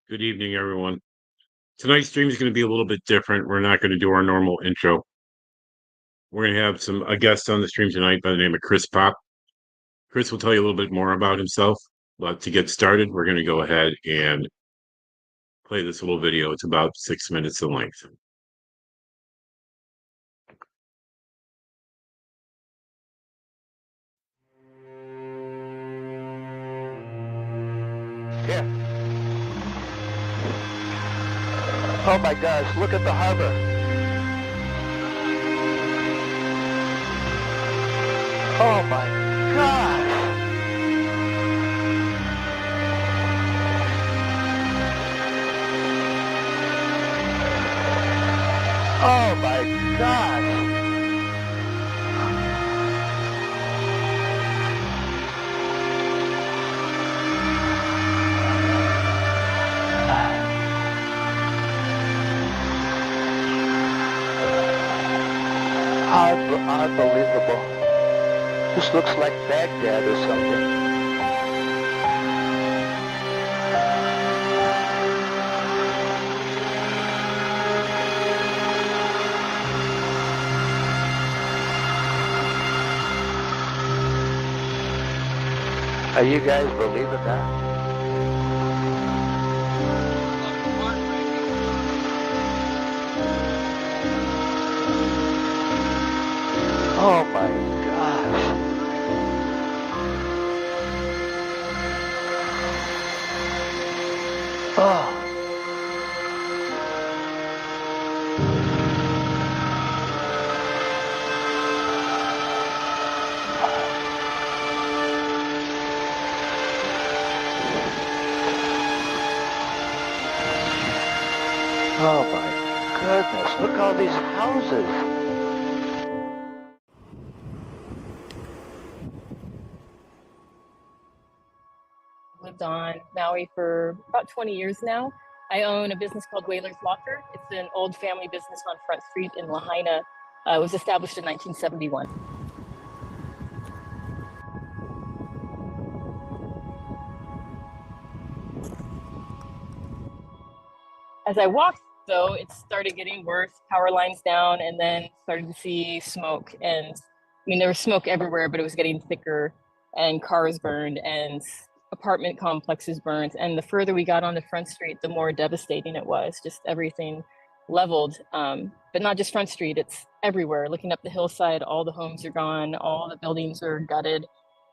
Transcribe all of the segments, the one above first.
Good evening, everyone. Tonight's stream is going to be a little bit different. We're not going to do our normal intro. We're going to have a guest on the stream tonight by the name of Chris Popp. Chris will tell you a little bit more about himself, but to get started, we're going to go ahead and play this little video. It's about 6 minutes in length. Yeah. Oh my gosh, look at the harbor. Oh my gosh. Oh my gosh. Unbelievable. This looks like Baghdad or something. Are you guys believing that? Oh my gosh. Oh. Oh my goodness, look at all these houses. Lived on Maui for about 20 years now. I own a business called Whaler's Locker. It's an old family business on Front Street in Lahaina. It was established in 1971. As I walked, though, it started getting worse, power lines down, and then started to see smoke. And I mean, there was smoke everywhere, but it was getting thicker, and cars burned, and apartment complexes burned. And the further we got onto Front Street, the more devastating it was. Just everything leveled. But not just Front Street, it's everywhere. Looking up the hillside, all the homes are gone, all the buildings are gutted.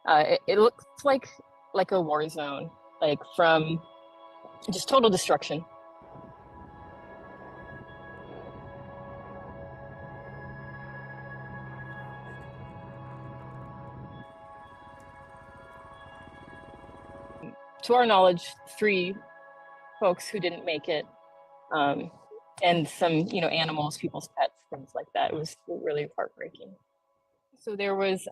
It looks like a war zone, like from just total destruction. To our knowledge, 3 folks who didn't make it, and some, animals, people's pets, things like that. It was really heartbreaking. So there was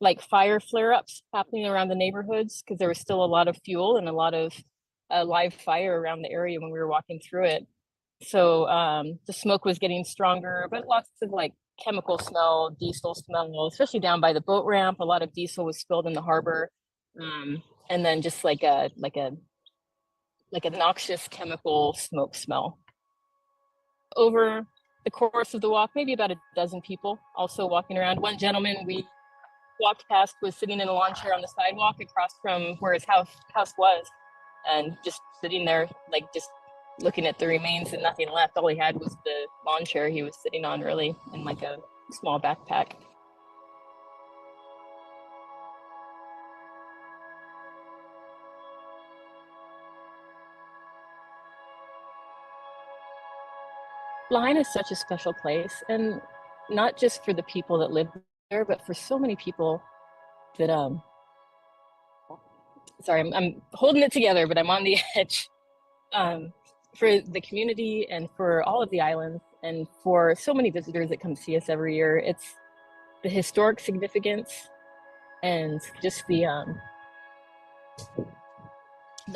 like fire flare-ups happening around the neighborhoods because there was still a lot of fuel and a lot of live fire around the area when we were walking through it. So the smoke was getting stronger, but lots of like chemical smell, diesel smell, especially down by the boat ramp. A lot of diesel was spilled in the harbor. And then just like a noxious chemical smoke smell. Over the course of the walk, maybe about a dozen people also walking around. One gentleman we walked past was sitting in a lawn chair on the sidewalk across from where his house was, and just sitting there, like just looking at the remains and nothing left. All he had was the lawn chair he was sitting on, really, in like a small backpack. Lahaina is such a special place, and not just for the people that live there, but for so many people that sorry, I'm holding it together, but I'm on the edge. For the community and for all of the islands, and for so many visitors that come see us every year, it's the historic significance and just the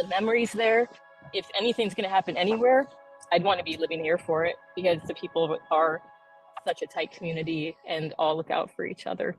memories there. If anything's going to happen anywhere, I'd want to be living here for it, because the people are such a tight community and all look out for each other.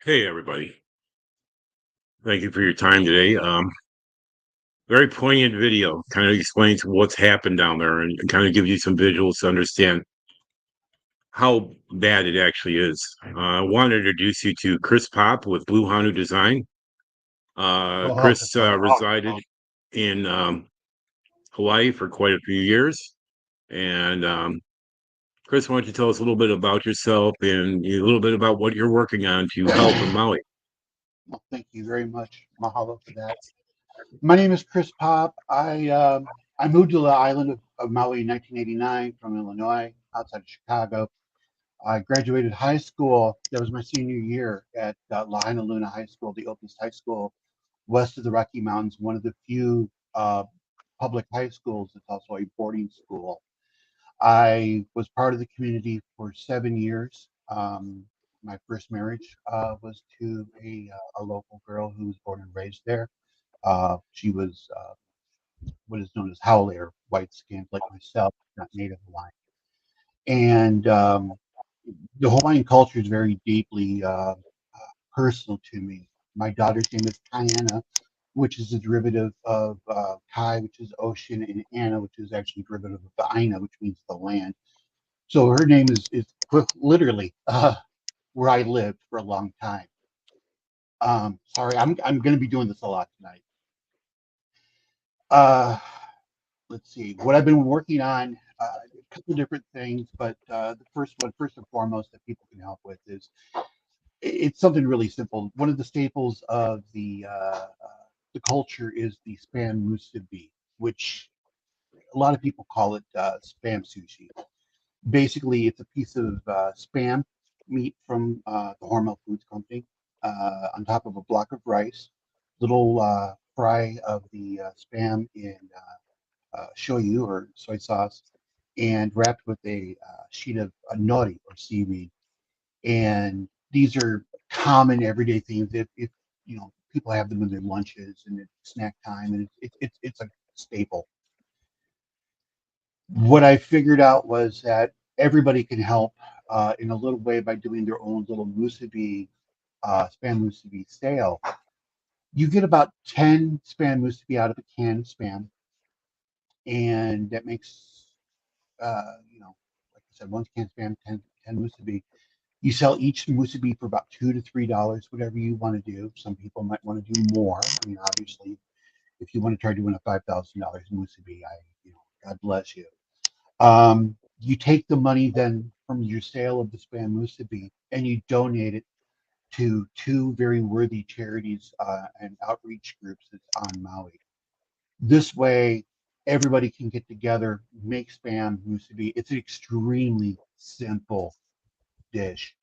Hey, everybody. Thank you for your time today. Very poignant video. Kind of explains what's happened down there and kind of gives you some visuals to understand how bad it actually is. I want to introduce you to Chris Popp with Blue Hanu Design. Oh, Chris resided in Hawaii for quite a few years. And Chris, why don't you tell us a little bit about yourself and a little bit about what you're working on to help in Maui? well, thank you very much. Mahalo for that. My name is Chris Popp. I moved to the island of Maui in 1989 from Illinois, outside of Chicago. I graduated high school. That was my senior year at Lahaina Luna High School, the oldest high school west of the Rocky Mountains, one of the few public high schools that's also a boarding school. I was part of the community for 7 years. My first marriage was to a local girl who was born and raised there. She was what is known as Haole, or white skinned like myself, not Native Hawaiian. And the Hawaiian culture is very deeply personal to me. My daughter's name is Kaiana, which is a derivative of Kai, which is ocean, and Ana, which is actually a derivative of the Aina, which means the land. So her name is literally where I lived for a long time. Sorry, I'm going to be doing this a lot tonight. Uh, let's see what I've been working on. A couple of different things, but the first one, first and foremost, that people can help with is it's something really simple. One of the staples of the culture is the spam musubi, which a lot of people call it spam sushi. Basically, it's a piece of spam meat from the Hormel Foods Company on top of a block of rice, little fry of the spam in shoyu or soy sauce, and wrapped with a sheet of nori or seaweed. And these are common everyday things. If you know people have them in their lunches and it's snack time, and it's a staple. What I figured out was that everybody can help in a little way by doing their own little musubi, spam musubi sale. You get about 10 spam musubi out of a can of spam, and that makes, like I said, one can of spam, 10 musubi. You sell each musubi for about $2 to $3, whatever you want to do. Some people might want to do more. I mean, obviously, if you want to try doing a $5,000 musubi, God bless you. You take the money then from your sale of the spam musubi and you donate it to two very worthy charities and outreach groups that's on Maui. This way, everybody can get together, make spam musubi. It's an extremely simple dish,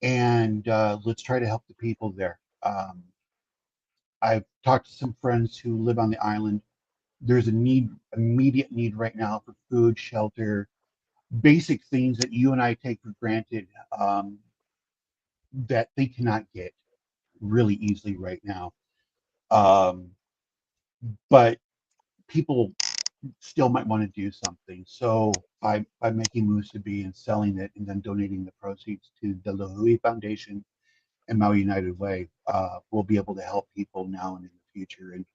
and let's try to help the people there. I've talked to some friends who live on the island. There's a need, immediate need right now for food, shelter, basic things that you and I take for granted that they cannot get really easily right now. Um, but people still might want to do something. So by making musubi and selling it and then donating the proceeds to the Lahui Foundation and Maui United Way, we'll be able to help people now and in the future, and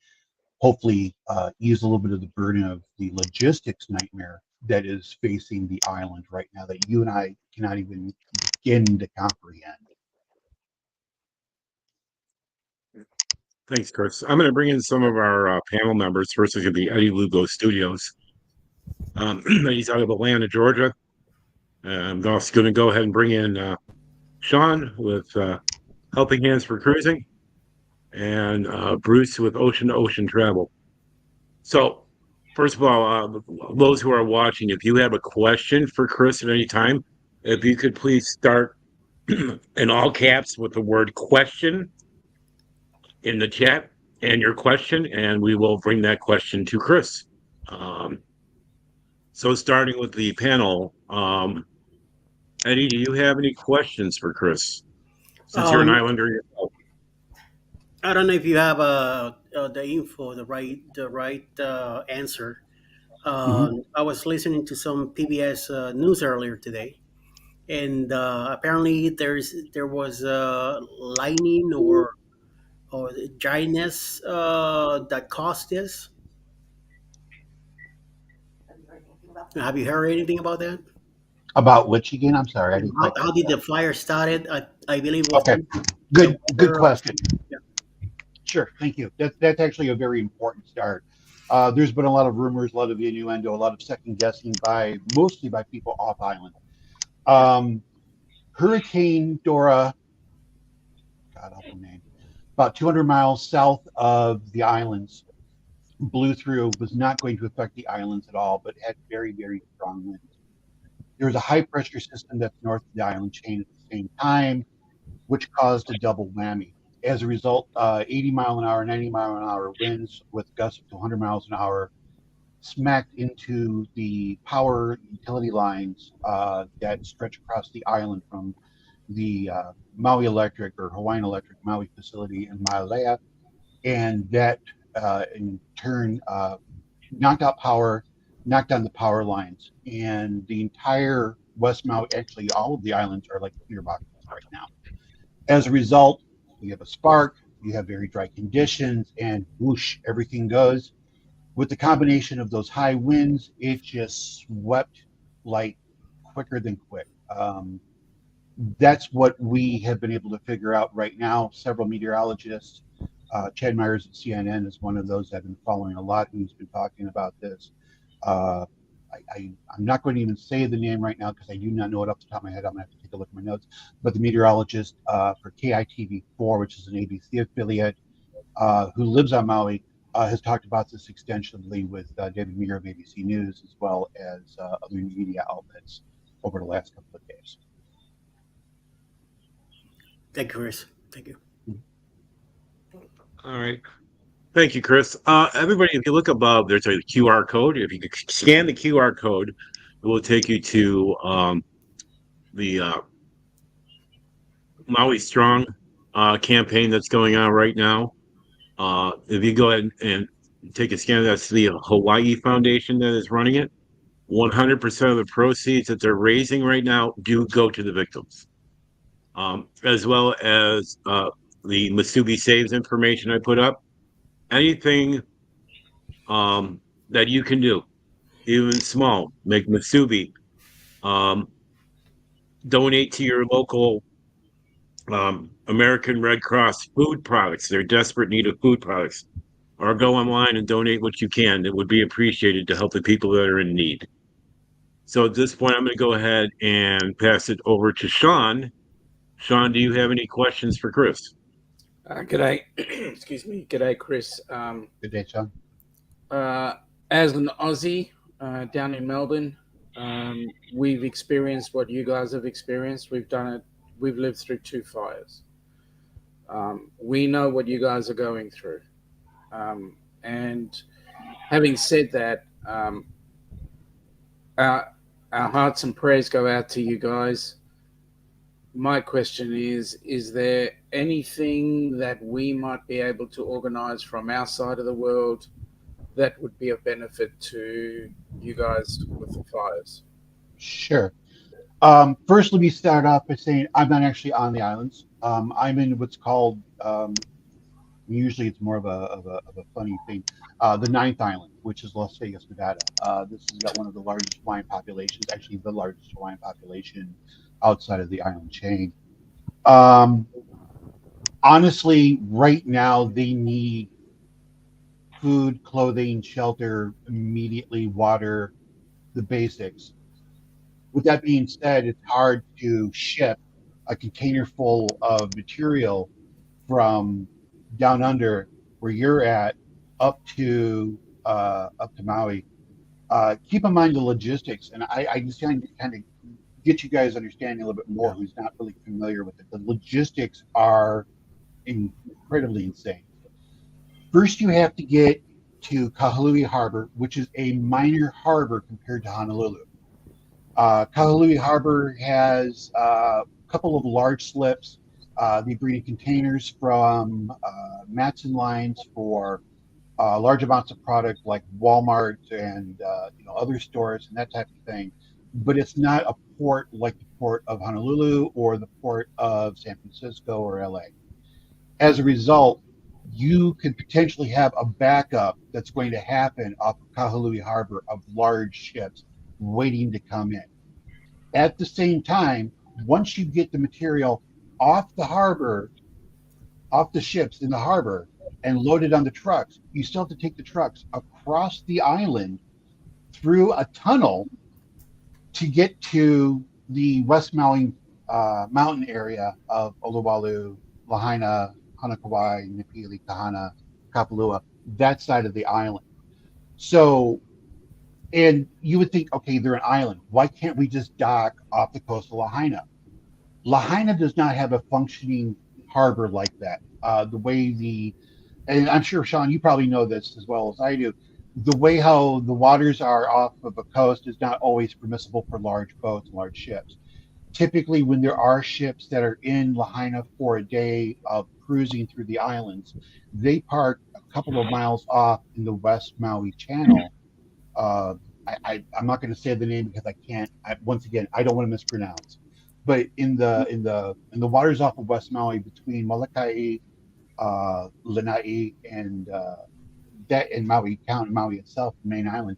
hopefully ease a little bit of the burden of the logistics nightmare that is facing the island right now that you and I cannot even begin to comprehend. Thanks, Chris. I'm going to bring in some of our panel members. First is going to be Eddie Lugo Studios. He's out of Atlanta, Georgia. I'm also going to go ahead and bring in Sean with Helping Hands for Cruising and Bruce with Ocean to Ocean Travel. So, first of all, those who are watching, if you have a question for Chris at any time, if you could please start in all caps with the word question in the chat and your question, and we will bring that question to Chris. Um, so starting with the panel, Eddie, do you have any questions for Chris? Since you're an Um, islander yourself. I don't know if you have the info, the right answer. Mm-hmm. I was listening to some PBS news earlier today, and apparently there was lightning or dryness that caused this. Have you heard anything about that? About which again? I'm sorry, I didn't How, quite how catch did that. the fire started? I believe it was Okay, the good weather. question. Yeah. Sure, thank you. That's actually a very important start. There's been a lot of rumors, a lot of innuendo, a lot of second guessing by mostly by people off island. Yeah. Um, Hurricane Dora, God help the name, about 200 miles south of the islands, blew through, was not going to affect the islands at all, but had very, very strong winds. There was a high pressure system that's north of the island chain at the same time, which caused a double whammy. As a result, 80-mile an hour, 90-mile an hour winds with gusts up to 100 miles an hour smacked into the power utility lines that stretch across the island from the Maui Electric or Hawaiian Electric Maui facility in Mailea, and that in turn knocked out power, knocked down the power lines, and the entire West Maui, actually all of the islands are like clear boxes right now. As a result, you have a spark, you have very dry conditions, and whoosh, everything goes. With the combination of those high winds, it just swept like quicker than quick. That's what we have been able to figure out right now. Several meteorologists, Chad Myers at CNN is one of those I've been following a lot, who's been talking about this. Uh, I'm not going to even say the name right now because I do not know it off the top of my head. I'm going to have to take a look at my notes. But the meteorologist for KITV4, which is an ABC affiliate, who lives on Maui, has talked about this extensively with David Muir of ABC News, as well as other media outlets over the last couple of days. Thank you, Chris. Thank you. All right. Thank you, Chris. Everybody, if you look above, there's a QR code. If you could scan the QR code, it will take you to the Maui Strong campaign that's going on right now. If you go ahead and take a scan, that's the Hawaii Foundation that is running it. 100% of the proceeds that they're raising right now do go to the victims, as well as the Masubi Saves information I put up. Anything that you can do, even small, make Masubi, um, donate to your local American Red Cross food products. They're desperate need of food products. Or go online and donate what you can. It would be appreciated to help the people that are in need. So at this point, I'm going to go ahead and pass it over to Sean. Sean, do you have any questions for Chris? G'day, excuse me. G'day, Chris. Good day, Sean. As an Aussie down in Melbourne, we've experienced what you guys have experienced. We've done it. We've lived through two fires. We know what you guys are going through. And having said that, our hearts and prayers go out to you guys. My question is there anything that we might be able to organize from our side of the world that would be of benefit to you guys with the fires? Sure. First, let me start off by saying I'm not actually on the islands. I'm in what's called, usually it's more of a funny thing, the ninth island, which is Las Vegas, Nevada. This has got one of the largest Hawaiian populations, actually the largest Hawaiian population outside of the island chain. Um, Honestly, right now they need food, clothing, shelter, immediately, water, the basics. With that being said, it's hard to ship a container full of material from down under where you're at up to Maui. Keep in mind the logistics, and I just kind of get you guys understanding a little bit more Yeah. who's not really familiar with it. The logistics are incredibly insane. First, you have to get to Kahului Harbor, which is a minor harbor compared to Honolulu. Kahului Harbor has a couple of large slips. They bring in containers from Matson lines for large amounts of product like Walmart and other stores and that type of thing. But it's not a port like the port of Honolulu or the port of San Francisco or LA. As a result, you could potentially have a backup that's going to happen off of Kahului Harbor of large ships waiting to come in. At the same time, once you get the material off the harbor, off the ships in the harbor, and loaded on the trucks, you still have to take the trucks across the island through a tunnel to get to the West Maui mountain area of Oluwalu, Lahaina, Hanakawai, Nipili, Kahana, Kapalua, that side of the island. So, and you would think, okay, they're an island. Why can't we just dock off the coast of Lahaina? Lahaina does not have a functioning harbor like that. The way and I'm sure, Sean, you probably know this as well as I do. The way how the waters are off of a coast is not always permissible for large boats and large ships. Typically, when there are ships that are in Lahaina for a day of cruising through the islands, they park a couple of miles off in the West Maui Channel. Uh, I'm not going to say the name because I can't. Once again, I don't want to mispronounce. But in the waters off of West Maui between Molokai, Lanai, and that in Maui County, Maui itself, the main island,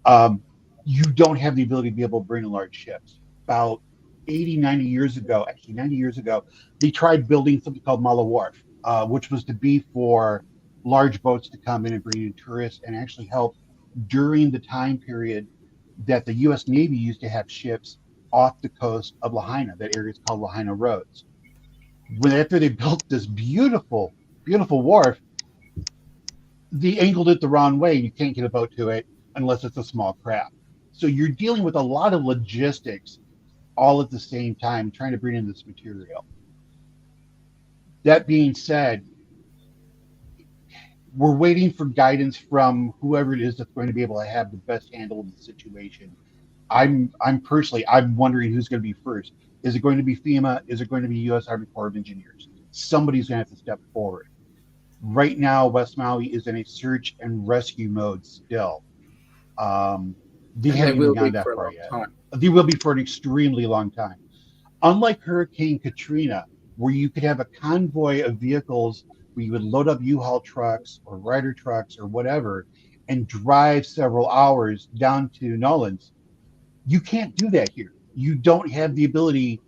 um, you don't have the ability to be able to bring in large ships. About 80, 90 years ago, actually 90 years ago, they tried building something called Mala Wharf, which was to be for large boats to come in and bring in tourists and actually help during the time period that the U.S. Navy used to have ships off the coast of Lahaina. That area is called Lahaina Roads. When after they built this beautiful, beautiful wharf, they angled it the wrong way. You can't get a boat to it unless it's a small craft. So you're dealing with a lot of logistics all at the same time, trying to bring in this material. That being said, we're waiting for guidance from whoever it is that's going to be able to have the best handle of the situation. I'm personally I'm wondering who's going to be first. Is it going to be FEMA? Is it going to be U.S. Army Corps of Engineers? Somebody's going to have to step forward. Right now, West Maui is in a search and rescue mode still. They And they haven't even will gone be that for a far long yet. time. They will be for an extremely long time. Unlike Hurricane Katrina, where you could have a convoy of vehicles where you would load up U-Haul trucks or Ryder trucks or whatever and drive several hours down to Nolans, you can't do that here. You don't have the ability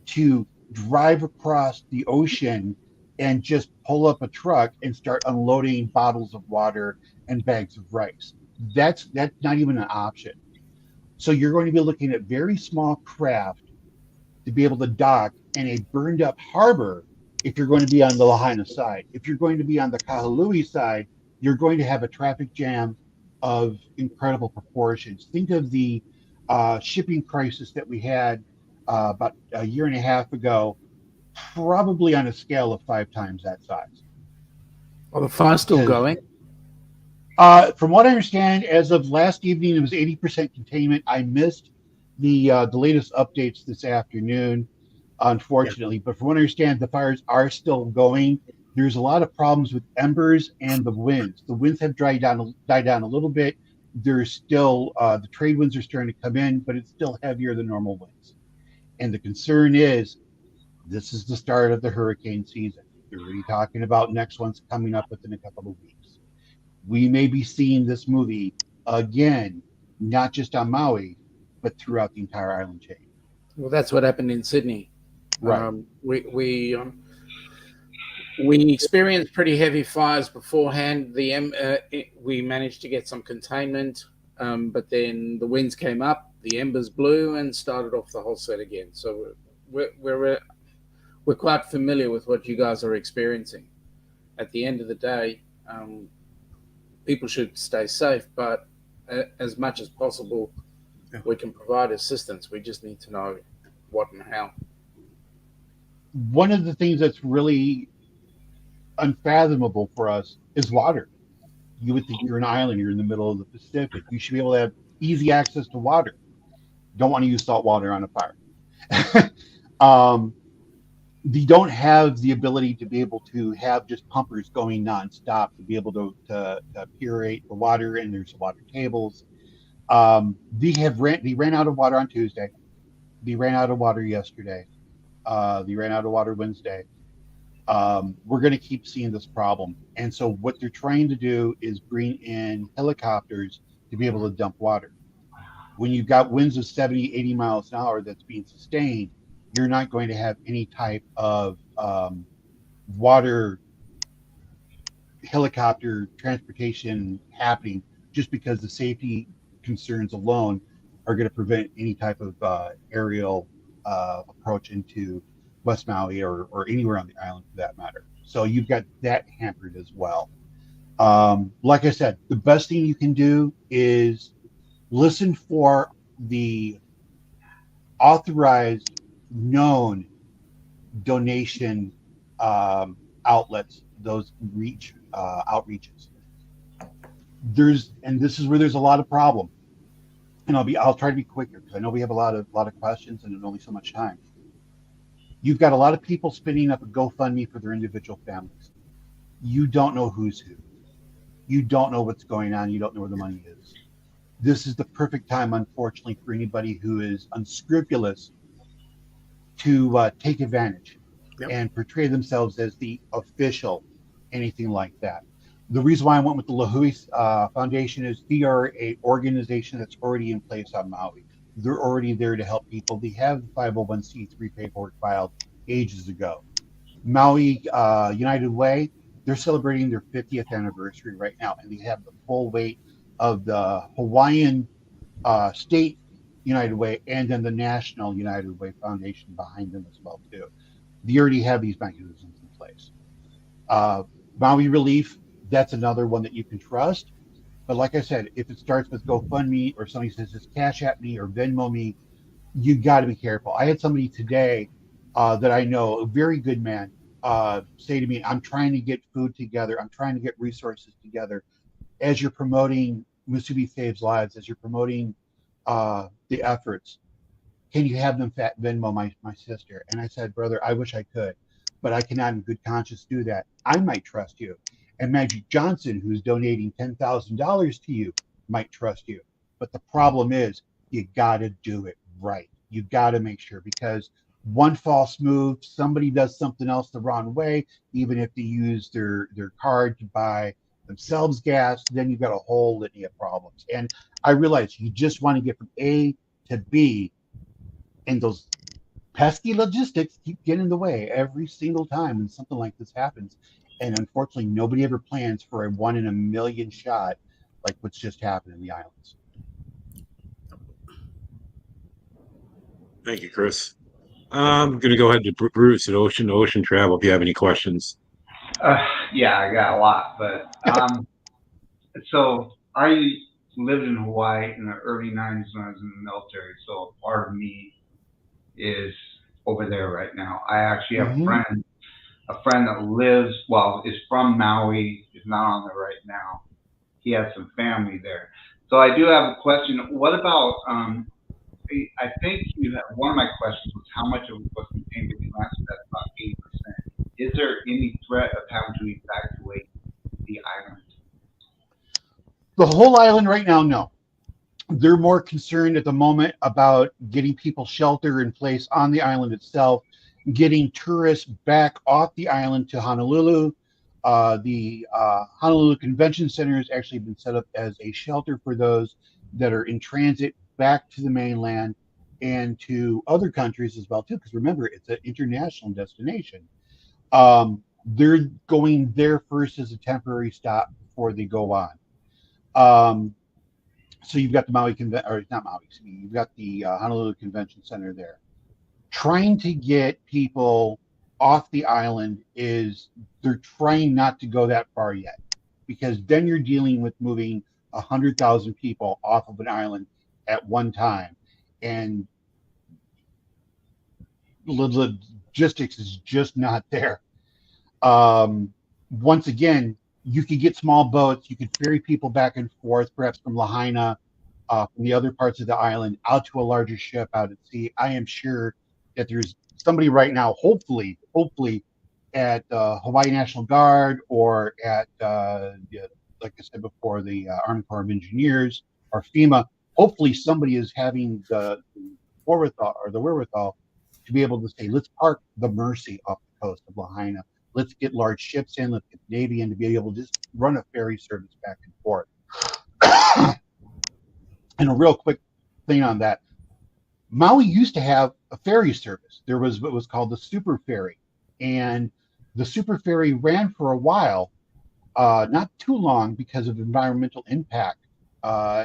to drive across the ocean and just pull up a truck and start unloading bottles of water and bags of rice. That's not even an option. So you're going to be looking at very small craft to be able to dock in a burned up harbor if you're going to be on the Lahaina side. If you're going to be on the Kahului side, you're going to have a traffic jam of incredible proportions. Think of the shipping crisis that we had about a year and a half ago, probably on a scale of 5 times that size. Are the fire's still Because going? from what I understand, as of last evening, it was 80% containment. I missed the latest updates this afternoon, unfortunately. But from what I understand, the fires are still going. There's a lot of problems with embers and the winds. The winds have died down a little bit. There's still the trade winds are starting to come in, but it's still heavier than normal winds. And the concern is this is the start of the hurricane season. They're already talking about next one's coming up within a couple of weeks. We may be seeing this movie again, not just on Maui, but throughout the entire island chain. Well, that's what happened in Sydney. Right. We experienced pretty heavy fires beforehand. We managed to get some containment, but then the winds came up, the embers blew, and started off the whole set again. So we're quite familiar with what you guys are experiencing. At the end of the day, people should stay safe, but as much as possible, we can provide assistance. We just need to know what and how. One of the things that's really unfathomable for us is water. You would think you're an island, you're in the middle of the Pacific. You should be able to have easy access to water. Don't want to use salt water on a fire. They don't have the ability to be able to have just pumpers going nonstop to be able to purate the water, and there's water tables. They ran out of water on Tuesday. They ran out of water yesterday. They ran out of water Wednesday. We're going to keep seeing this problem. And so what they're trying to do is bring in helicopters to be able to dump water. When you've got winds of 70, 80 miles an hour that's being sustained, you're not going to have any type of water helicopter transportation happening just because the safety concerns alone are going to prevent any type of aerial approach into West Maui or anywhere on the island for that matter. So you've got that hampered as well. Like I said, the best thing you can do is listen for the authorized, known donation outlets, those outreaches. And this is where there's a lot of problem. And I'll try to be quicker because I know we have a lot of questions and there's only so much time. You've got a lot of people spinning up a GoFundMe for their individual families. You don't know who's who. You don't know what's going on. You don't know where the money is. This is the perfect time, unfortunately, for anybody who is unscrupulous to take advantage and portray themselves as the official anything like that. The reason why I went with the Lahui Foundation is they are an organization that's already in place on Maui. They're already there to help people. They have the 501c3 paperwork filed ages ago. Maui United Way, they're celebrating their 50th anniversary right now, and they have the full weight of the Hawaiian State United Way and then the National United Way Foundation behind them as well too. They already have these mechanisms in place. Maui Relief, that's another one that you can trust. But like I said, if it starts with GoFundMe or somebody says just cash at me or Venmo me, you got to be careful. I had somebody today that I know, a very good man, say to me, I'm trying to get food together. I'm trying to get resources together. As you're promoting Musubi Saves Lives, as you're promoting the efforts, can you have them fat Venmo my sister? And I said, brother, I wish I could, but I cannot in good conscience do that. I might trust you. And Magic Johnson, who's donating $10,000 to you, might trust you. But the problem is you got to do it right. You got to make sure, because one false move, somebody does something else the wrong way, even if they use their card to buy themselves gas, then you've got a whole litany of problems. And I realize you just want to get from A to B, and those pesky logistics keep getting in the way every single time when something like this happens. And unfortunately, nobody ever plans for a 1 in a million shot like what's just happened in the islands. Thank you, Chris. I'm going to go ahead to Bruce at Ocean Travel if you have any questions. Yeah, I got a lot, but so I lived in Hawaii in the early '90s when I was in the military. So part of me is over there right now. I actually have a friend that lives, well, is from Maui, is not on there right now. He has some family there. So I do have a question. What about, I think one of my questions was how much of it was contained, but you answered that about 80%. Is there any threat of having to evacuate the island? The whole island right now, no. They're more concerned at the moment about getting people shelter in place on the island itself, getting tourists back off the island to Honolulu. The Honolulu Convention Center has actually been set up as a shelter for those that are in transit back to the mainland and to other countries as well too, because remember, it's an international destination. They're going there first as a temporary stop before they go on. So you've got the Maui or not Maui, excuse me, you've got the Honolulu Convention Center there. Trying to get people off the island they're trying not to go that far yet, because then you're dealing with moving 100,000 people off of an island at one time, and logistics is just not there. Once again, you could get small boats, you could ferry people back and forth, perhaps from Lahaina, from the other parts of the island, out to a larger ship out at sea. I am sure that there's somebody right now, hopefully, at Hawaii National Guard or at, like I said before, the Army Corps of Engineers or FEMA. Hopefully, somebody is having the forethought or the wherewithal to be able to say, let's park the Mercy off the coast of Lahaina. Let's get large ships in. Let's get the Navy in to be able to just run a ferry service back and forth. And a real quick thing on that, Maui used to have a ferry service. There was what was called the Super Ferry, and the Super Ferry ran for a while, not too long because of environmental impact.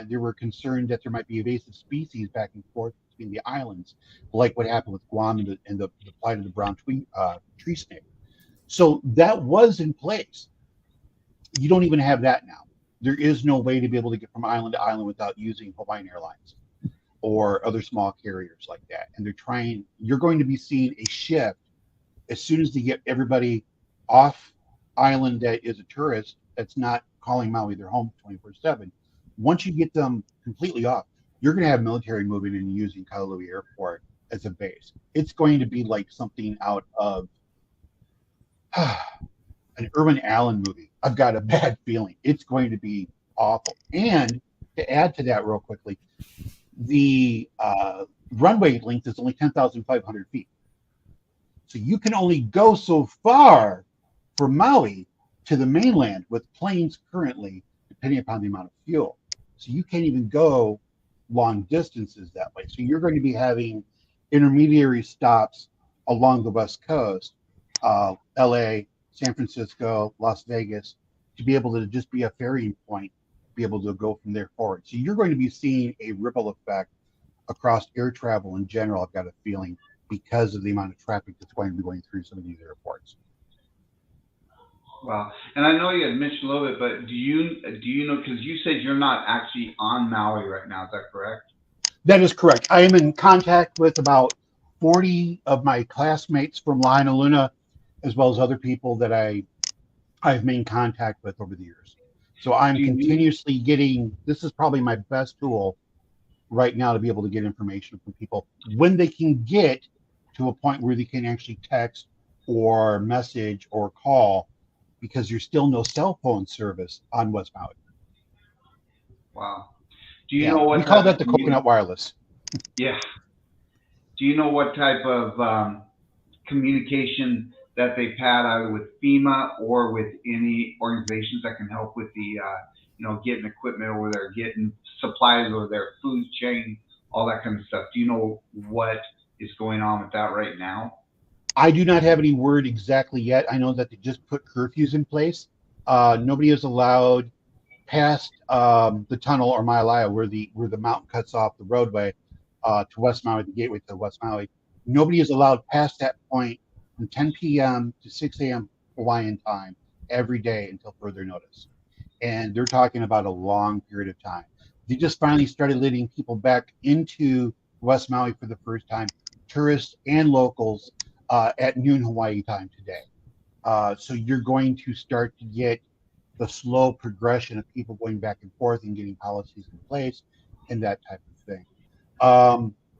They were concerned that there might be invasive species back and forth between the islands, like what happened with Guam and the plight of the brown tree snake. So that was in place. You don't even have that now. There is no way to be able to get from island to island without using Hawaiian Airlines or other small carriers like that. And you're going to be seeing a shift as soon as they get everybody off island that is a tourist that's not calling Maui their home 24/7. Once you get them completely off, you're going to have military moving and using Kailua Airport as a base. It's going to be like something out of an Irwin Allen movie. I've got a bad feeling. It's going to be awful. And to add to that real quickly, the runway length is only 10,500 feet. So you can only go so far from Maui to the mainland with planes currently, depending upon the amount of fuel. So you can't even go long distances that way. So you're going to be having intermediary stops along the West Coast, LA, San Francisco, Las Vegas, to be able to just be a ferrying point, be able to go from there forward. So you're going to be seeing a ripple effect across air travel in general, I've got a feeling, because of the amount of traffic that's going to be going through some of these airports. Wow. And I know you had mentioned a little bit, but do you know, because you said you're not actually on Maui right now, is that correct? That is correct. I am in contact with about 40 of my classmates from Lahaina Luna, as well as other people that I've made contact with over the years. So I'm continuously getting, this is probably my best tool right now to be able to get information from people when they can get to a point where they can actually text or message or call, because there's still no cell phone service on West Maui. Wow. Do you know what we call that the coconut wireless? Yeah. Do you know what type of communication that they've had either with FEMA or with any organizations that can help with the, getting equipment over there, getting supplies over there, food chain, all that kind of stuff? Do you know what is going on with that right now? I do not have any word exactly yet. I know that they just put curfews in place. Nobody is allowed past the tunnel or Mailaya, where the mountain cuts off the roadway to West Maui, the gateway to West Maui. Nobody is allowed past that point from 10 p.m. to 6 a.m. Hawaiian time every day until further notice. And they're talking about a long period of time. They just finally started letting people back into West Maui for the first time, tourists and locals, at noon Hawaii time today. So you're going to start to get the slow progression of people going back and forth and getting policies in place and that type of thing.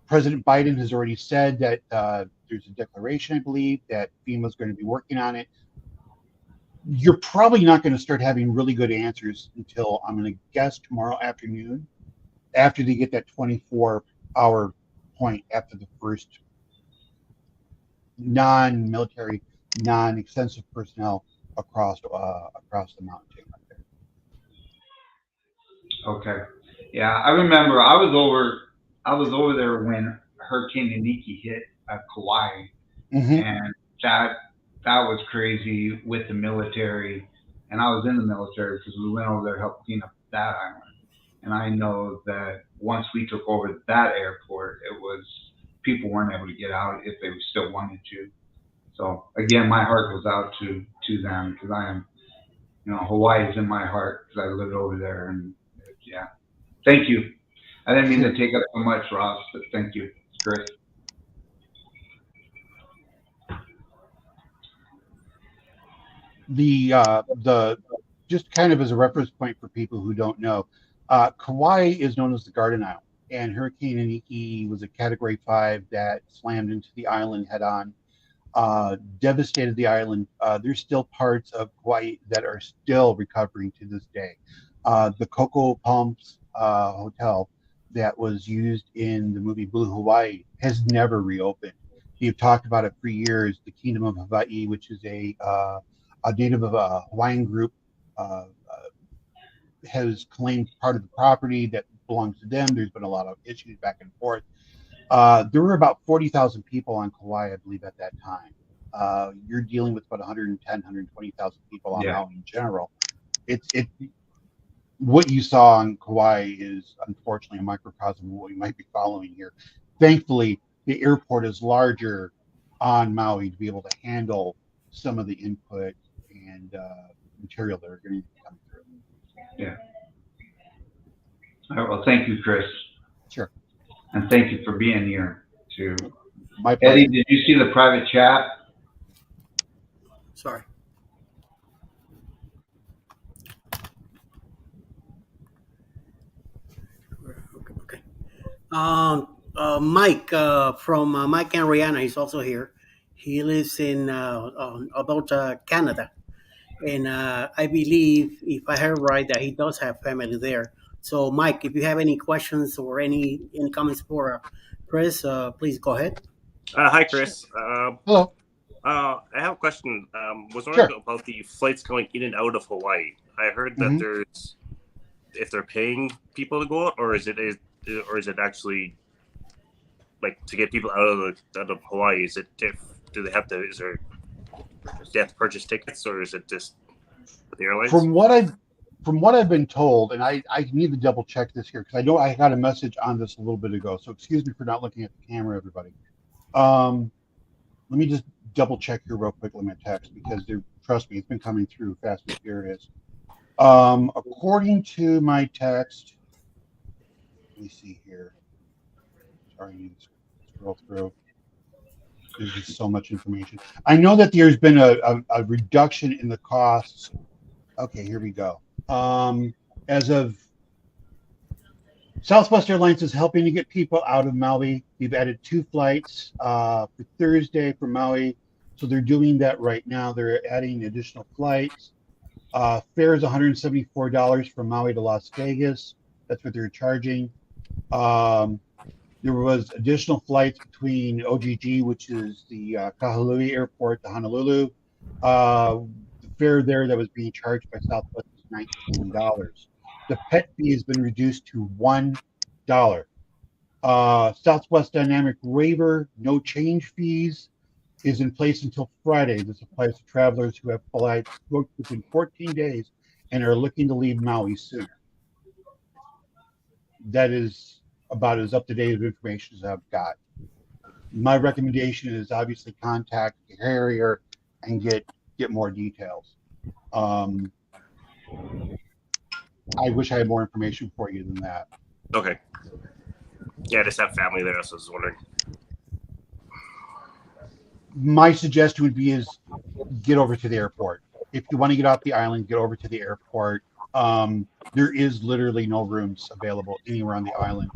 President Biden has already said that there's a declaration, I believe, that FEMA is going to be working on it. You're probably not going to start having really good answers until, I'm going to guess, tomorrow afternoon, after they get that 24-hour point after the first non-military, non-extensive personnel across the mountain chain right there. Okay. Yeah, I remember I was over there when Hurricane Iniki hit Kauai, and that was crazy with the military. And I was in the military because we went over there to help clean up that island. And I know that once we took over that airport, it was people weren't able to get out if they still wanted to. So again, my heart goes out to them, because I am, Hawaii is in my heart because I lived over there. And yeah, thank you. I didn't mean to take up so much, Ross, but thank you, Chris. The just kind of as a reference point for people who don't know, Kauai is known as the Garden Isle, and Hurricane Iniki was a Category 5 that slammed into the island head-on, devastated the island. There's still parts of Kauai that are still recovering to this day. The Coco Palms Hotel that was used in the movie Blue Hawaii has never reopened. You've talked about it for years. The Kingdom of Hawaii, which is a native of a Hawaiian group, has claimed part of the property that belongs to them. There's been a lot of issues back and forth. There were about 40,000 people on Kauai, I believe, at that time. You're dealing with about 110, 120,000 people on Maui in general. It what you saw on Kauai is unfortunately a microcosm of what we might be following here. Thankfully, the airport is larger on Maui to be able to handle some of the input and material that are going to be coming through. Yeah. All right, well, thank you, Chris. Sure. And thank you for being here, too. My pleasure. Eddie, did you see the private chat? Sorry. Okay. Mike from Mike and Rheanna, he's also here. He lives in about Canada, and I believe, if I heard right, that he does have family there. So, Mike, if you have any questions or any comments for Chris, please go ahead. Hi, Chris. Hello. I have a question. Was Sure. wondering about the flights going in and out of Hawaii. I heard that there's, if they're paying people to go out, or is it actually like to get people out of Hawaii? Is it do they have to? Do they have to purchase tickets, or is it just the airlines? From what I've been told, and I need to double check this here because I know I got a message on this a little bit ago. So excuse me for not looking at the camera, everybody. Let me just double check here real quick. Let me text because trust me, it's been coming through fast and furious. According to my text, let me see here. Sorry, I need to scroll through. There's just so much information. I know that there's been a reduction in the costs. Okay, here we go. As of Southwest Airlines is helping to get people out of Maui. We've added 2 flights for Thursday from Maui. So they're doing that right now. They're adding additional flights. Fare is $174 from Maui to Las Vegas. That's what they're charging. There was additional flights between OGG, which is the Kahului Airport, to Honolulu. The fare there that was being charged by Southwest was $19. The pet fee has been reduced to $1. Southwest Dynamic Waiver, no change fees, is in place until Friday. This applies to travelers who have flights booked within 14 days and are looking to leave Maui sooner. That is about as up-to-date of information as I've got. My recommendation is obviously contact the carrier and get more details. I wish I had more information for you than that. Okay. Yeah, I just have family there, so I was wondering. My suggestion would be is get over to the airport. If you want to get off the island, get over to the airport. There is literally no rooms available anywhere on the island.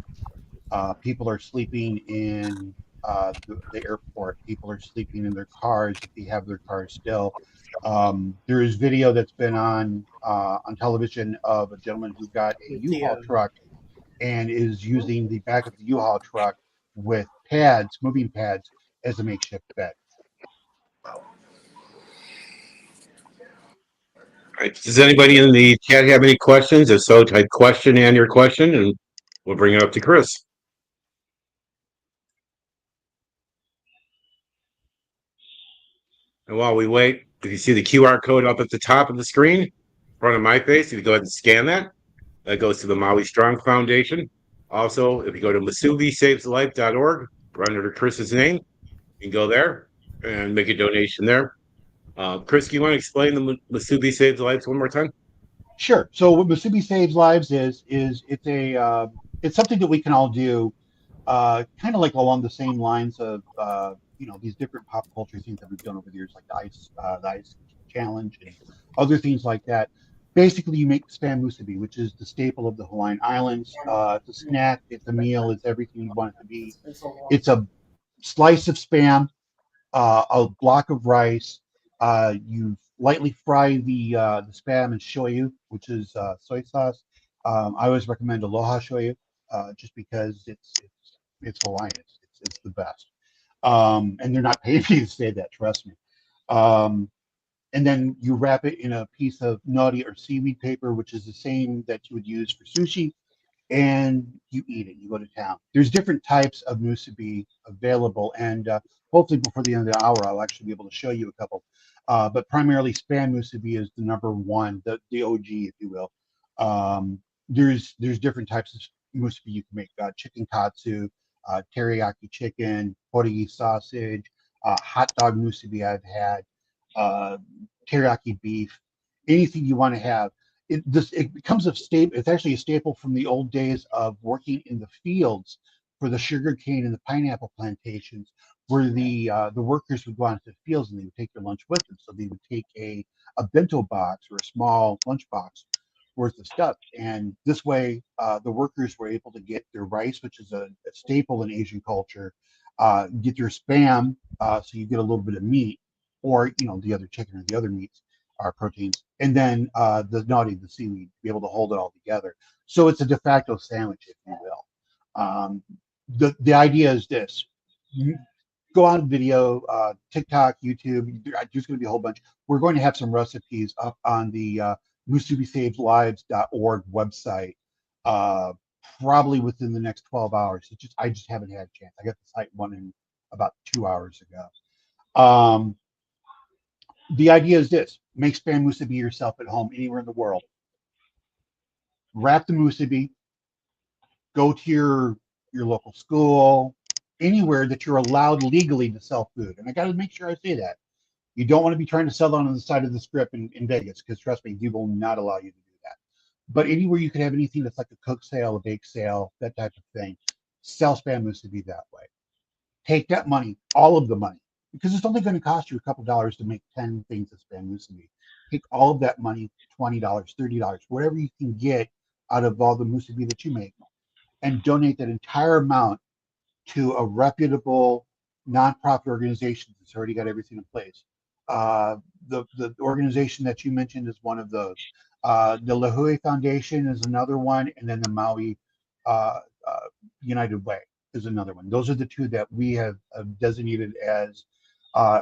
People are sleeping in the airport. People are sleeping in their cars if they have their cars still. There is video that's been on television of a gentleman who got a U-Haul truck and is using the back of the U-Haul truck with pads, moving pads, as a makeshift bed. All right. Does anybody in the chat have any questions? If so, type question and your question, and we'll bring it up to Chris. And while we wait, if you see the QR code up at the top of the screen, in front of my face, if you go ahead and scan that, that goes to the Maui Strong Foundation. Also, if you go to masubisaveslife.org, right under Chris's name, you can go there and make a donation there. Chris, do you want to explain the Masubi Saves Lives one more time? Sure. So what Masubi Saves Lives is it's something that we can all do, kind of like along the same lines of these different pop culture things that we've done over the years, like the ice challenge and other things like that. Basically, you make spam musubi, which is the staple of the Hawaiian Islands. It's a snack, it's a meal, it's everything you want it to be. It's a slice of spam, a block of rice. You lightly fry the spam in shoyu, which is soy sauce. I always recommend aloha shoyu. just because it's Hawaiian. It's the best. And they're not paying me to say that. Trust me. Um, and then you wrap it in a piece of nori or seaweed paper, which is the same that you would use for sushi, and you eat it. You go to town. There's different types of musubi available, and hopefully before the end of the hour, I'll actually be able to show you a couple. But primarily, spam musubi is the number one, the OG, if you will. Um, there's different types of musubi you can make. Chicken katsu, teriyaki chicken, porigi sausage, hot dog musubi I've had, uh, teriyaki beef, anything you want to have. It becomes a staple. It's actually a staple from the old days of working in the fields for the sugar cane and the pineapple plantations, where the workers would go out into the fields and they would take their lunch with them. So they would take a bento box or a small lunch box worth of stuff, and this way the workers were able to get their rice, which is a staple in Asian culture, get your spam, so you get a little bit of meat, or the other chicken or the other meats are proteins, and then the nori, the seaweed, to be able to hold it all together. So it's a de facto sandwich, if you will. The idea is this: you go on video, TikTok, YouTube. There's going to be a whole bunch. We're going to have some recipes up on the musubisavedlives.org website, uh, probably within the next 12 hours. I just haven't had a chance. I got the site one in about 2 hours ago. The idea is this: make spam musubi yourself at home, anywhere in the world. Wrap the musubi, go to your local school, anywhere that you're allowed legally to sell food. And I got to make sure I say that. You don't want to be trying to sell on the side of the strip in Vegas, because trust me, we will not allow you to do that. But anywhere you can have anything that's like a cook sale, a bake sale, that type of thing, sell spam musubi that way. Take that money, all of the money, because it's only going to cost you a couple dollars to make 10 things of spam musubi. Take all of that money, $20, $30, whatever you can get out of all the musubi that you make, and donate that entire amount to a reputable nonprofit organization that's already got everything in place. The organization that you mentioned is one of those. The Lahui Foundation is another one, and then the Maui uh, uh, United Way is another one. Those are the two that we have designated as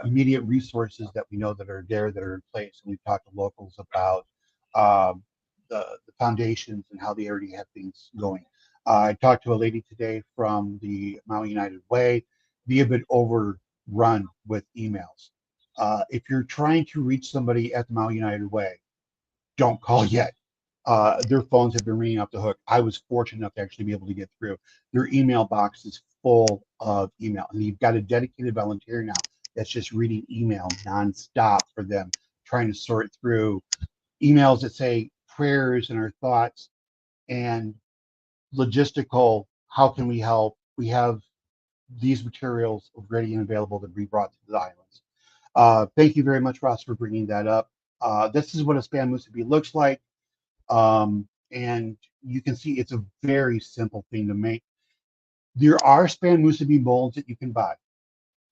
immediate resources that we know that are there, that are in place. And we've talked to locals about um, the foundations and how they already have things going. I talked to a lady today from the Maui United Way. We have been overrun with emails. If you're trying to reach somebody at the Maui United Way, don't call yet. Their phones have been ringing off the hook. I was fortunate enough to actually be able to get through. Their email box is full of email, and you've got a dedicated volunteer now that's just reading email nonstop for them, trying to sort through emails that say prayers and our thoughts and logistical. How can we help? We have these materials ready and available to be brought to the islands. Thank you very much, Ross, for bringing that up. This is what a spam musubi looks like. And you can see it's a very simple thing to make. There are spam musubi molds that you can buy.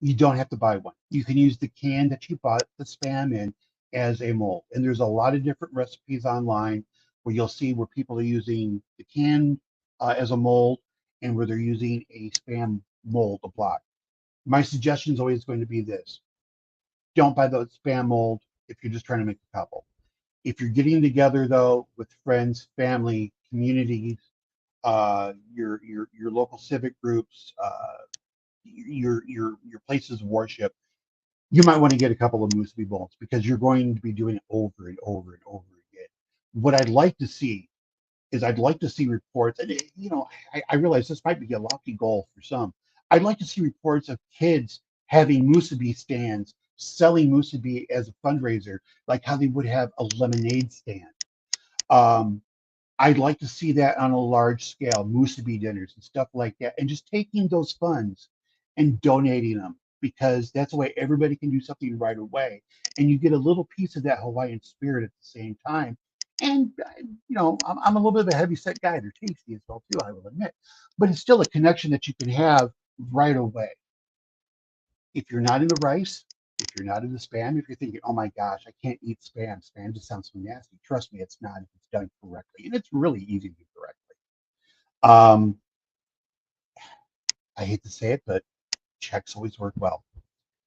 You don't have to buy one. You can use the can that you bought the spam in as a mold. And there's a lot of different recipes online where you'll see where people are using the can as a mold, and where they're using a spam mold, a block. My suggestion is always going to be this: don't buy the spam mold if you're just trying to make a couple. If you're getting together though with friends, family, communities, your local civic groups, your places of worship, you might want to get a couple of musubi bowls, because you're going to be doing it over and over and over again. What I'd like to see is, I'd like to see reports, and I realize this might be a lofty goal for some. I'd like to see reports of kids having musubi stands, selling musubi as a fundraiser, like how they would have a lemonade stand. Um, I'd like to see that on a large scale, musubi dinners and stuff like that, and just taking those funds and donating them, because that's the way everybody can do something right away, and you get a little piece of that Hawaiian spirit at the same time. And I'm a little bit of a heavy set guy. They're tasty as well too, I will admit, but it's still a connection that you can have right away. If you're not into rice, if you're not into spam, if you're thinking, oh my gosh, I can't eat spam, spam just sounds so nasty. Trust me, it's not if it's done correctly. And it's really easy to do correctly. I hate to say it, but checks always work well.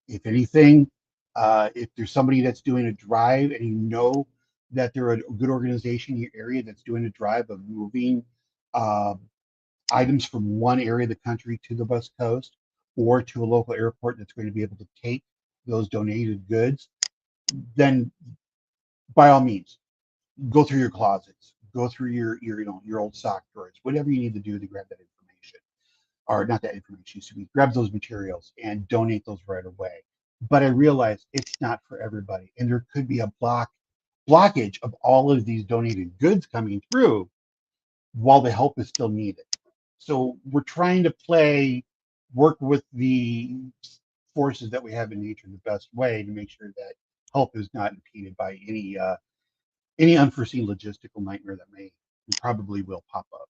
If anything, if there's somebody that's doing a drive and you know that they're a good organization in your area that's doing a drive of moving uh, items from one area of the country to the West Coast or to a local airport that's going to be able to take those donated goods, then by all means, go through your closets, go through your old sock drawers, whatever you need to do to grab that information, or not that information, excuse me, grab those materials and donate those right away. But I realize it's not for everybody, and there could be a blockage of all of these donated goods coming through while the help is still needed. So we're trying to work with the forces that we have in nature the best way to make sure that help is not impeded by any unforeseen logistical nightmare that may and probably will pop up.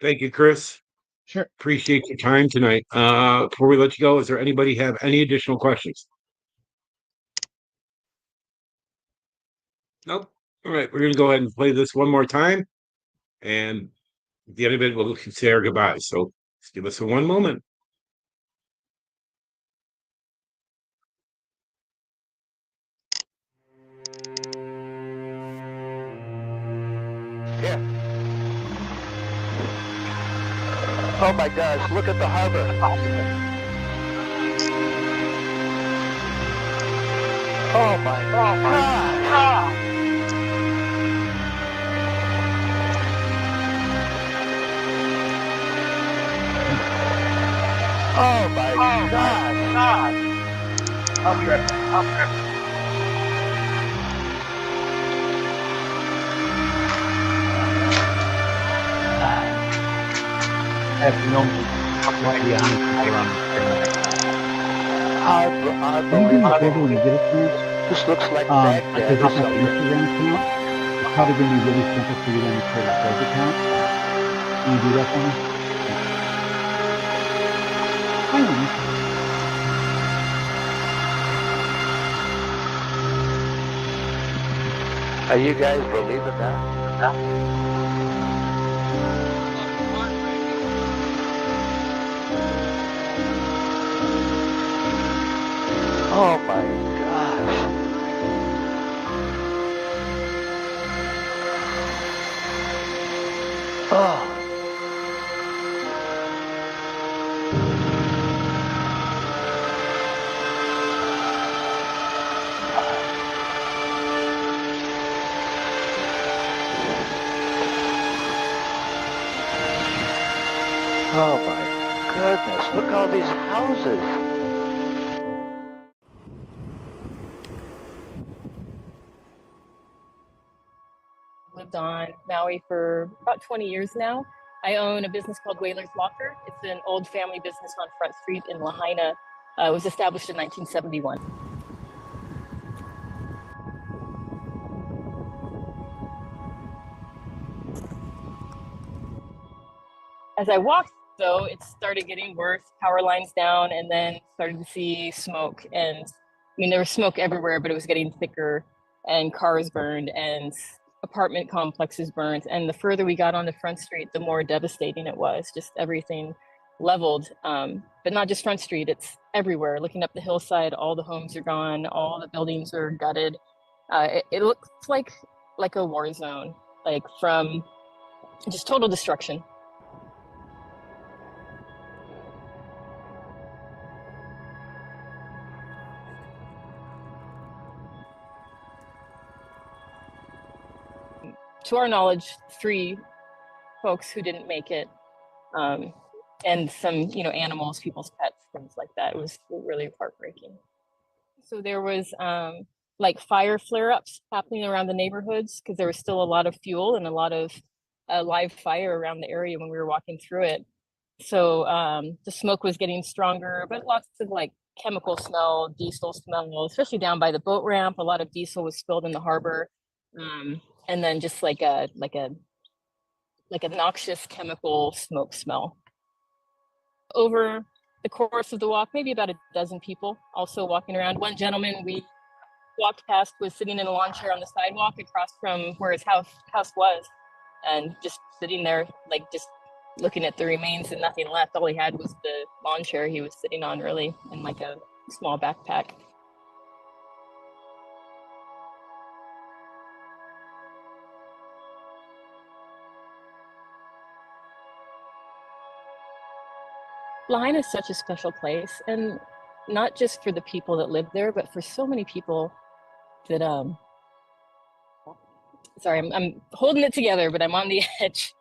Thank you, Chris. Sure. Appreciate your time tonight. Before we let you go, is there anybody have any additional questions? Nope. All right, we're gonna go ahead and play this one more time, and at the end of it, we'll say our goodbyes. So just give us a one moment. Yeah. Oh my gosh, look at the harbor. Oh my god. Oh my god. Okay. I have no idea how many people are on this. Can you do me a favor when you get a chance? This looks like Because Baghdad this or is an something. Instagram account, it's probably going to be really simple for you to create a fake account. Can you do that for me? Are you guys believing that? Oh my gosh. Oh. Oh my goodness, look at all these houses. Lived on Maui for about 20 years now. I own a business called Whaler's Locker. It's an old family business on Front Street in Lahaina. It was established in 1971. As I walked, though, it started getting worse. Power lines down, and then started to see smoke. And I mean, there was smoke everywhere, but it was getting thicker, and cars burned, and apartment complexes burned. And the further we got on the Front Street, the more devastating it was. Just everything leveled. But not just Front Street; it's everywhere. Looking up the hillside, all the homes are gone, all the buildings are gutted. It looks like a war zone, like from just total destruction. To our knowledge, 3 folks who didn't make it, and some, animals, people's pets, things like that. It was really heartbreaking. So there was like fire flare-ups happening around the neighborhoods because there was still a lot of fuel and a lot of live fire around the area when we were walking through it. So the smoke was getting stronger, but lots of like chemical smell, diesel smell, especially down by the boat ramp. A lot of diesel was spilled in the harbor. And then just like a noxious chemical smoke smell. Over the course of the walk, maybe about a dozen people also walking around. One gentleman we walked past was sitting in a lawn chair on the sidewalk across from where his house was. and just sitting there, like just looking at the remains and nothing left. All he had was the lawn chair he was sitting on, really, and like a small backpack. Lahaina is such a special place, and not just for the people that live there, but for so many people that sorry, I'm holding it together, but I'm on the edge.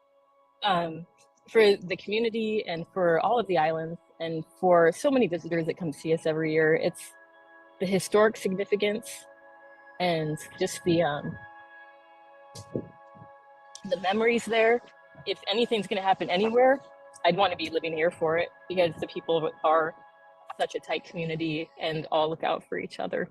For the community and for all of the islands and for so many visitors that come see us every year, it's the historic significance and just the memories there. If anything's going to happen anywhere, I'd want to be living here for it, because the people are such a tight community and all look out for each other.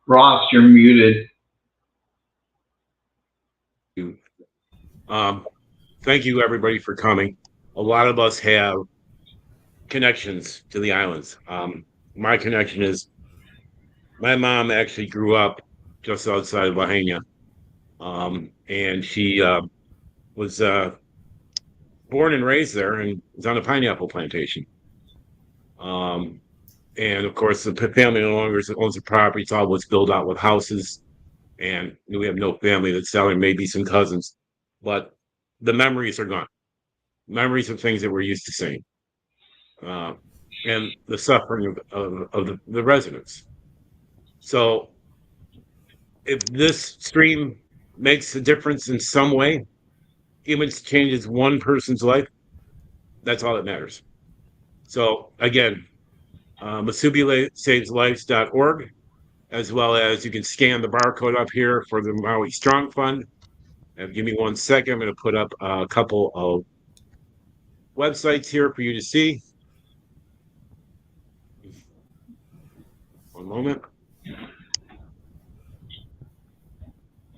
Ross, you're muted. Thank you everybody for coming. A lot of us have connections to the islands. My connection is my mom actually grew up just outside of Lahaina. And she was born and raised there and was on a pineapple plantation. And of course, the family no longer owns the property. It's all was built out with houses, and we have no family that's selling. Maybe some cousins, but the memories are gone. Memories of things that we're used to seeing, and the suffering of the residents. So, if this stream makes a difference in some way, even if it changes one person's life, that's all that matters. So again, MasubiSavesLives.org, as well as you can scan the barcode up here for the Maui Strong Fund. And give me 1 second. I'm going to put up a couple of websites here for you to see. One moment.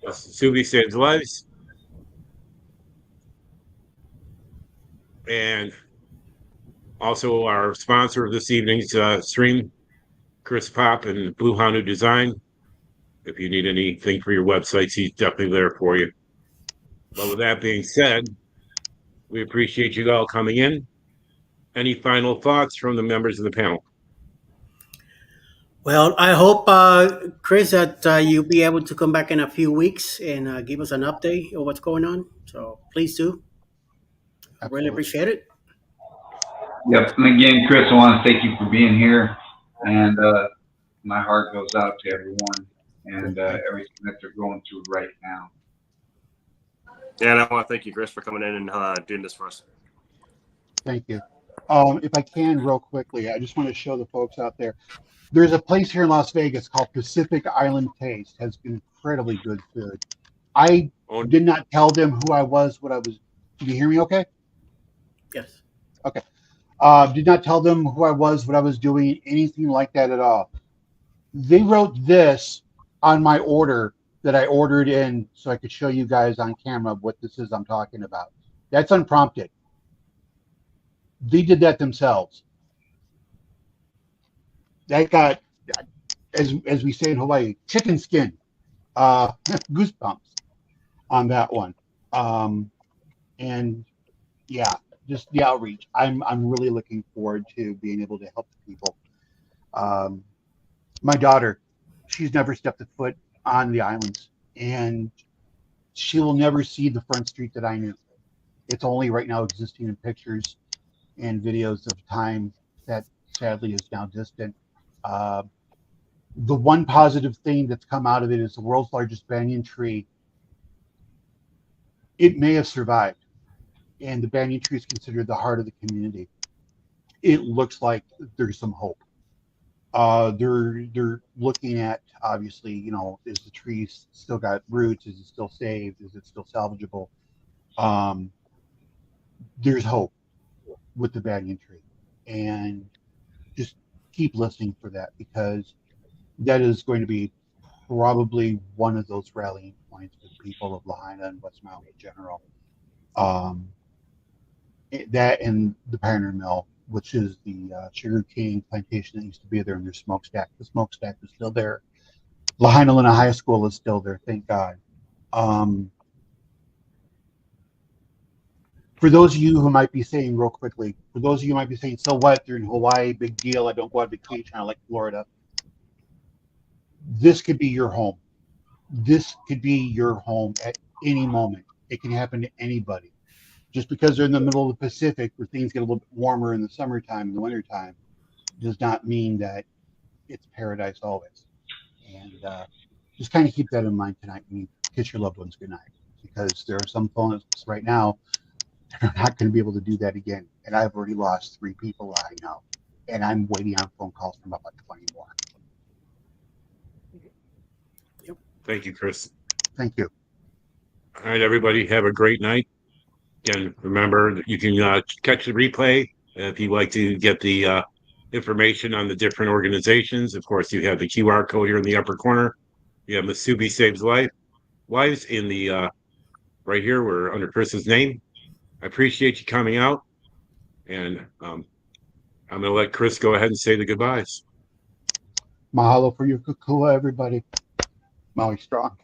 Masubi Saves Lives. And also our sponsor of this evening's stream, Chris Popp and Blue Hanu Design. If you need anything for your websites, he's definitely there for you. But with that being said, we appreciate you all coming in. Any final thoughts from the members of the panel? Well, I hope, Chris, that you'll be able to come back in a few weeks and give us an update of what's going on. So please do. I really Absolutely. appreciate it. Yep. And again, Chris, I want to thank you for being here. And my heart goes out to everyone and everything that they're going through right now. And I want to thank you, Chris, for coming in and doing this for us. Thank you. If I can, real quickly, I just want to show the folks out there. There's a place here in Las Vegas called Pacific Island Taste. Has incredibly good food. I Oh, did not tell them who I was, what I was. Can you hear me? Okay. Yes. Okay. Did not tell them who I was, what I was doing, anything like that at all. They wrote this on my order that I ordered in so I could show you guys on camera what this is I'm talking about. That's unprompted. They did that themselves. That got, as we say in Hawaii, chicken skin, goosebumps on that one. Um, and yeah, just the outreach. I'm really looking forward to being able to help the people. Um, my daughter, she's never stepped a foot on the islands, and she will never see the front street that I knew. It's only right now existing in pictures and videos of time that sadly is now distant. Uh, the one positive thing that's come out of it is the world's largest banyan tree. It may have survived, and the banyan tree is considered the heart of the community. It looks like there's some hope. They're looking at, obviously, is the tree still got roots? Is it still saved? Is it still salvageable? Um, there's hope with the banyan tree, and just keep listening for that, because that is going to be probably one of those rallying points for the people of Lahaina and West Maui in general. Um, that and the Pioneer Mill, which is the sugar cane plantation that used to be there, and their smokestack. The smokestack is still there. Lahaina High School is still there, thank God. Um, for those of you who might be saying, real quickly, for those of you who might be saying, so what? They're in Hawaii, big deal. I don't go on vacation. I like Florida. This could be your home. This could be your home at any moment. It can happen to anybody. Just because they're in the middle of the Pacific where things get a little bit warmer in the summertime, in the wintertime, does not mean that it's paradise always. And just kind of keep that in mind tonight when you kiss your loved ones goodnight, because there are some phones right now that are not going to be able to do that again. And I've already lost 3 people I know, and I'm waiting on phone calls from about 20 more. thank you, Chris. Thank you. All right, everybody, have a great night. Again, remember that you can catch the replay if you'd like to get the information on the different organizations. Of course, you have the QR code here in the upper corner. You have Masubi Saves Lives in the right here. We're under Chris's name. I appreciate you coming out, and I'm going to let Chris go ahead and say the goodbyes. Mahalo for your kukua, everybody. Maui strong.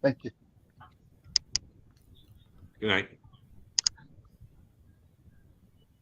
Thank you. Good night.